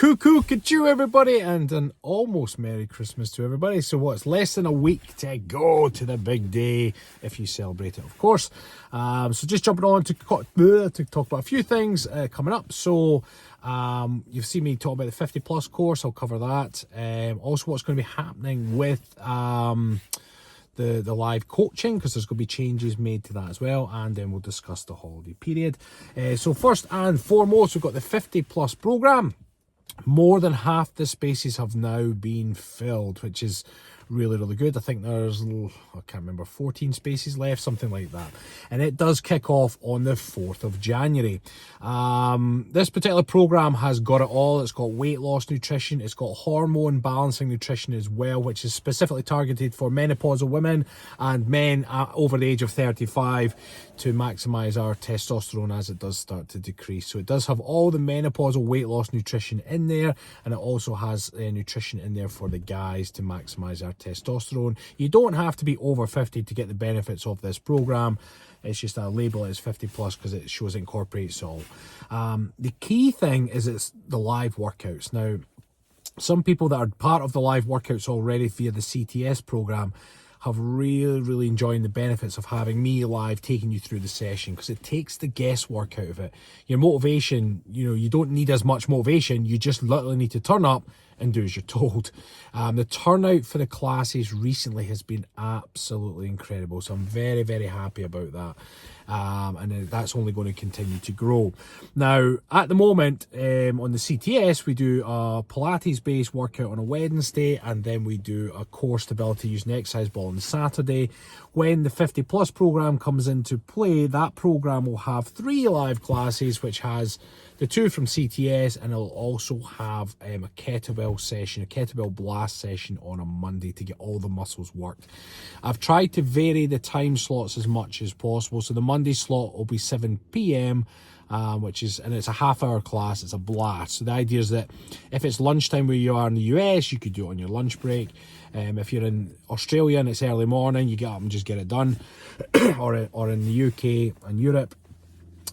Cuckoo, Kachoo, everybody, and an almost Merry Christmas to everybody. So what's less than a week to go to the big day, if you celebrate it, of course. So just jumping on to talk about a few things coming up. So you've seen me talk about the 50 plus course. I'll cover that. Also what's going to be happening with the live coaching, because there's going to be changes made to that as well, and then we'll discuss the holiday period. So first and foremost, we've got the 50 plus program. More than half the spaces have now been filled, which is really, really good. I think there's, I can't remember, 14 spaces left, something like that. And it does kick off on the 4th of January. This particular program has got it all. It's got weight loss nutrition. It's got hormone balancing nutrition as well, which is specifically targeted for menopausal women and men over the age of 35 to maximize our testosterone as it does start to decrease. So it does have all the menopausal weight loss nutrition in there, and it also has nutrition in there for the guys to maximize our testosterone. You don't have to be over 50 to get the benefits of this program. It's just a label as 50 plus because it shows it incorporates all. The key thing is it's the live workouts. Now, some people that are part of the live workouts already via the CTS program have really enjoying the benefits of having me live taking you through the session, because it takes the guesswork out of it. Your motivation, you don't need as much motivation. You just literally need to turn up and do as you're told. The turnout for the classes recently has been absolutely incredible, so I'm very, very happy about that. And that's only going to continue to grow. Now, at the moment, on the CTS, we do a Pilates-based workout on a Wednesday, and then we do a core stability using the exercise ball on Saturday. When the 50 plus program comes into play, that program will have 3 live classes, which has the 2 from CTS, and it'll also have a kettlebell session, a kettlebell blast session on a Monday to get all the muscles worked. I've tried to vary the time slots as much as possible. So the Monday slot will be 7 p.m, and it's a half-hour class. It's a blast. So the idea is that if it's lunchtime where you are in the US, you could do it on your lunch break. If you're in Australia and it's early morning, you get up and just get it done. or in the UK and Europe,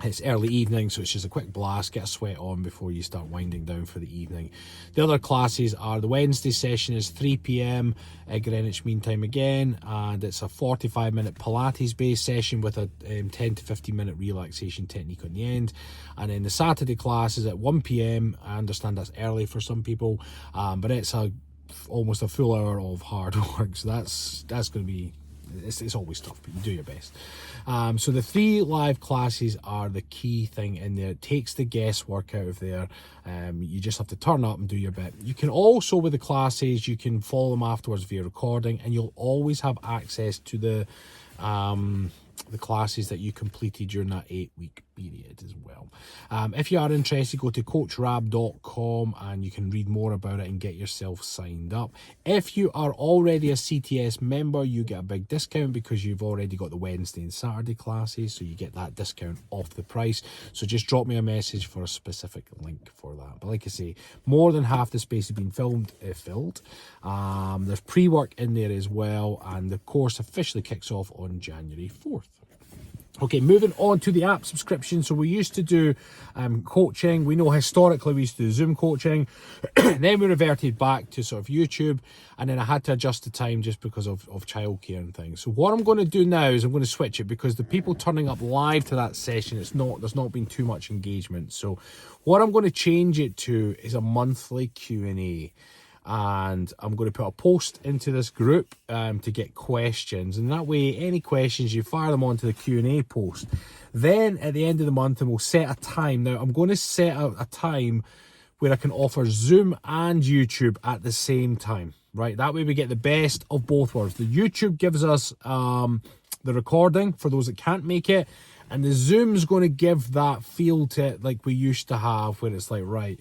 it's early evening, so it's just a quick blast, get a sweat on before you start winding down for the evening. The other classes are, the Wednesday session is 3 p.m. Greenwich Mean Time again, and it's a 45-minute Pilates-based session with a 10 to 15-minute relaxation technique on the end. And then the Saturday class is at 1 p.m. I understand that's early for some people, but it's almost a full hour of hard work, so that's going to be... It's always tough, but you do your best. So the 3 live classes are the key thing in there. It takes the guesswork out of there. You just have to turn up and do your bit. You can also, with the classes, you can follow them afterwards via recording, and you'll always have access to the classes that you completed during that 8-week period as well. If you are interested, go to coachrab.com and you can read more about it and get yourself signed up. If you are already a CTS member, you get a big discount because you've already got the Wednesday and Saturday classes, so you get that discount off the price. So just drop me a message for a specific link for that. But like I say, more than half the space has been filled. There's pre-work in there as well, and the course officially kicks off on January 4th. Okay, moving on to the app subscription. So we used to do coaching. We know historically we used to do Zoom coaching. Then we reverted back to sort of YouTube. And then I had to adjust the time just because of childcare and things. So what I'm going to do now is I'm going to switch it, because the people turning up live to that session, there's not been too much engagement. So what I'm going to change it to is a monthly Q&A. And I'm going to put a post into this group to get questions, and that way any questions, you fire them onto the Q&A post. Then at the end of the month, and we'll set a time. Now I'm going to set out a time where I can offer Zoom and YouTube at the same time, right? That way we get the best of both worlds. The YouTube gives us the recording for those that can't make it, and the Zoom's going to give that feel to it like we used to have, where it's like, right,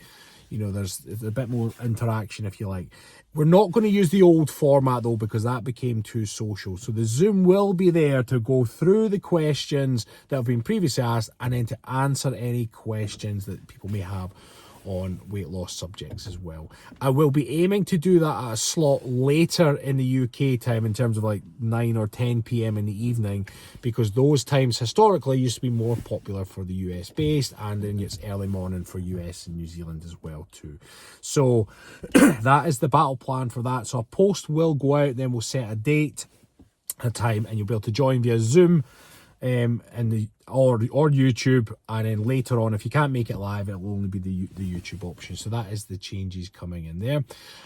there's a bit more interaction, if you like. We're not going to use the old format, though, because that became too social. So the Zoom will be there to go through the questions that have been previously asked, and then to answer any questions that people may have on weight loss subjects as well. I will be aiming to do that at a slot later in the UK time, in terms of like 9 or 10 p.m. in the evening, because those times historically used to be more popular for the US based, and then it's early morning for US and New Zealand as well too. So that is the battle plan for that. So a post will go out, then we'll set a date, a time, and you'll be able to join via Zoom or YouTube, and then later on, if you can't make it live, it'll only be the YouTube option. So that is the changes coming in there.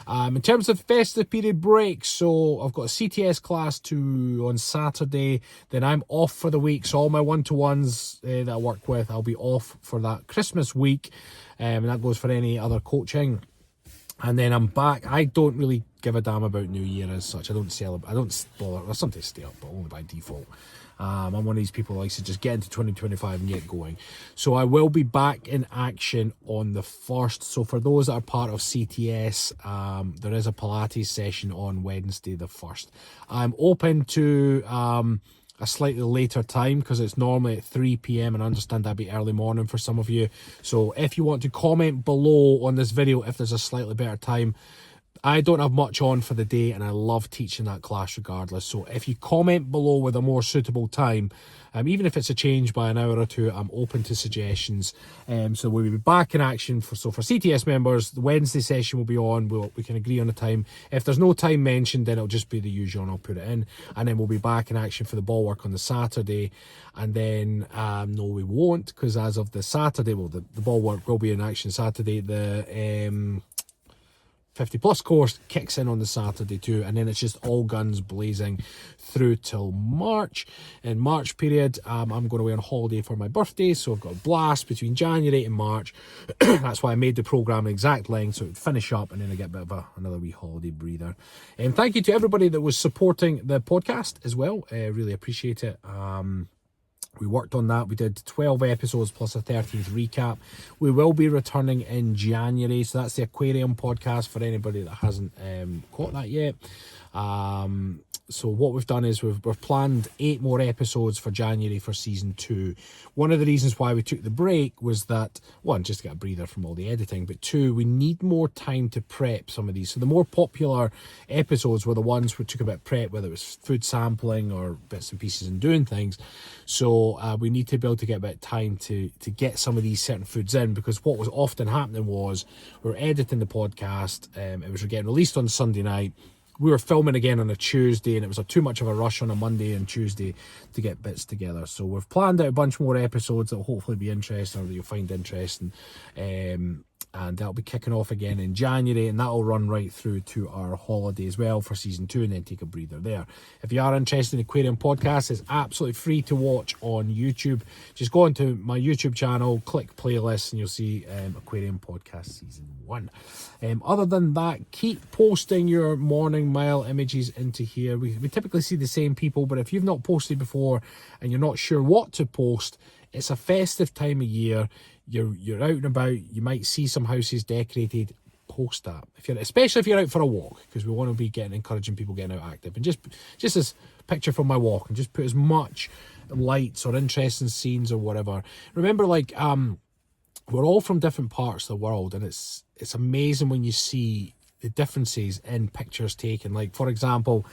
In terms of festive period break, so I've got a CTS class on Saturday, then I'm off for the week. So all my one-to-ones that I work with, I'll be off for that Christmas week, and that goes for any other coaching. And then I'm back. I don't really give a damn about New Year as such. I don't celebrate. I don't bother. I sometimes stay up, but only by default. I'm one of these people who likes to just get into 2025 and get going. So I will be back in action on the 1st. So for those that are part of CTS, there is a Pilates session on Wednesday the 1st. I'm open to a slightly later time, because it's normally at 3 p.m. and I understand that'd be early morning for some of you. So if you want to comment below on this video if there's a slightly better time, I don't have much on for the day and I love teaching that class regardless. So if you comment below with a more suitable time, even if it's a change by an hour or two, I'm open to suggestions. So we'll be back in action for CTS members. The Wednesday session will be on. We can agree on a time. If there's no time mentioned, then it'll just be the usual and I'll put it in. And then we'll be back in action for the ball work on the Saturday. And then, no, we won't, because as of the Saturday, well, the ball work will be in action Saturday. The 50 plus course kicks in on the Saturday too, and then it's just all guns blazing through till March. In March period, I'm going away on holiday for my birthday, so I've got a blast between January and March. That's why I made the program exact length, so it would finish up and then I get a bit of another wee holiday breather. And thank you to everybody that was supporting the podcast as well. Really appreciate it. We worked on that. We did 12 episodes plus a 13th recap. We will be returning in January. So that's the aquarium podcast for anybody that hasn't caught that yet. So what we've done is we've planned 8 more episodes for January for season 2. One of the reasons why we took the break was that, 1, just to get a breather from all the editing, but 2, we need more time to prep some of these. So the more popular episodes were the ones which took a bit of prep, whether it was food sampling or bits and pieces and doing things. So we need to be able to get a bit of time to get some of these certain foods in, because what was often happening was we were editing the podcast, it was getting released on Sunday night. We were filming again on a Tuesday, and it was too much of a rush on a Monday and Tuesday to get bits together. So we've planned out a bunch more episodes that will hopefully be interesting, or that you'll find interesting. And that'll be kicking off again in January, and that'll run right through to our holiday as well for season 2, and then take a breather there. If you are interested in Aquarium Podcast, it's absolutely free to watch on YouTube. Just go onto my YouTube channel, click playlists, and you'll see Aquarium Podcast season 1. Other than that, keep posting your morning mile images into here. We typically see the same people, but if you've not posted before and you're not sure what to post, it's a festive time of year. You're out and about, you might see some houses decorated. Post that, especially if you're out for a walk, because we want to be encouraging people getting out active. And just as picture from my walk, and just put as much lights or interesting scenes or whatever. Remember, like, we're all from different parts of the world, and it's amazing when you see the differences in pictures taken. Like, for example,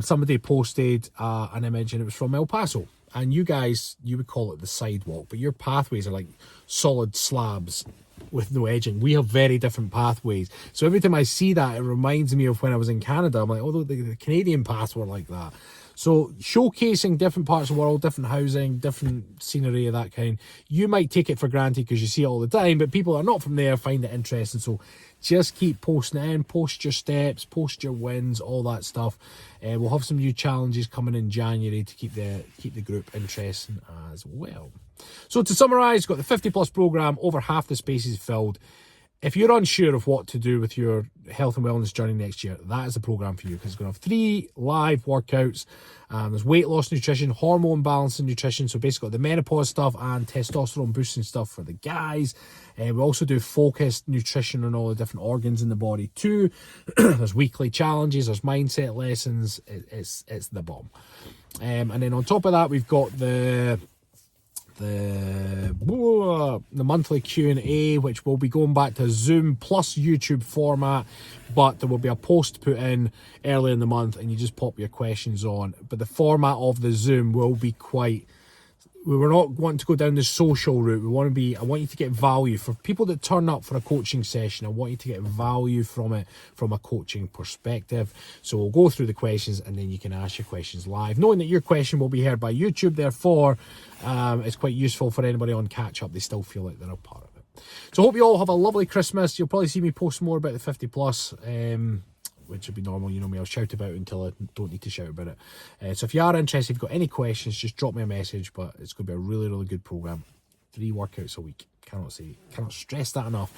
somebody posted an image, and it was from El Paso. And you guys, you would call it the sidewalk, but your pathways are like solid slabs with no edging. We have very different pathways. So every time I see that, it reminds me of when I was in Canada. I'm like, although the Canadian paths were like that. So showcasing different parts of the world, different housing, different scenery of that kind. You might take it for granted because you see it all the time, but people that are not from there find it interesting. So just keep posting it in, post your steps, post your wins, all that stuff. We'll have some new challenges coming in January to keep the group interesting as well. So to summarise, got the 50 plus programme, over half the spaces filled. If you're unsure of what to do with your health and wellness journey next year, that is the program for you, because it's going to have 3 live workouts. There's weight loss nutrition, hormone balancing nutrition, so basically the menopause stuff and testosterone boosting stuff for the guys. We also do focused nutrition on all the different organs in the body too. There's weekly challenges, there's mindset lessons. It's the bomb. And then on top of that, we've got the the monthly Q&A, which will be going back to Zoom plus YouTube format, but there will be a post put in early in the month and you just pop your questions on. But the format of the Zoom will be we're not wanting to go down the social route. I want you to get value for people that turn up for a coaching session. I want you to get value from it from a coaching perspective. So we'll go through the questions and then you can ask your questions live, knowing that your question will be heard by YouTube. Therefore, it's quite useful for anybody on catch up. They still feel like they're a part of it. So I hope you all have a lovely Christmas. You'll probably see me post more about the 50 plus. Which would be normal, you know me, I'll shout about it until I don't need to shout about it. So if you are interested, if you've got any questions, just drop me a message, but it's going to be a really, really good program. 3 workouts a week. Cannot stress that enough,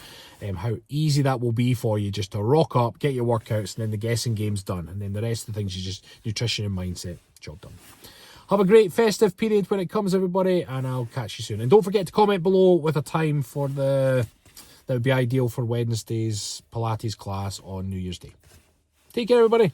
how easy that will be for you just to rock up, get your workouts, and then the guessing game's done. And then the rest of the things is just nutrition and mindset. Job done. Have a great festive period when it comes, everybody, and I'll catch you soon. And don't forget to comment below with a time for that would be ideal for Wednesday's Pilates class on New Year's Day. Take care, everybody.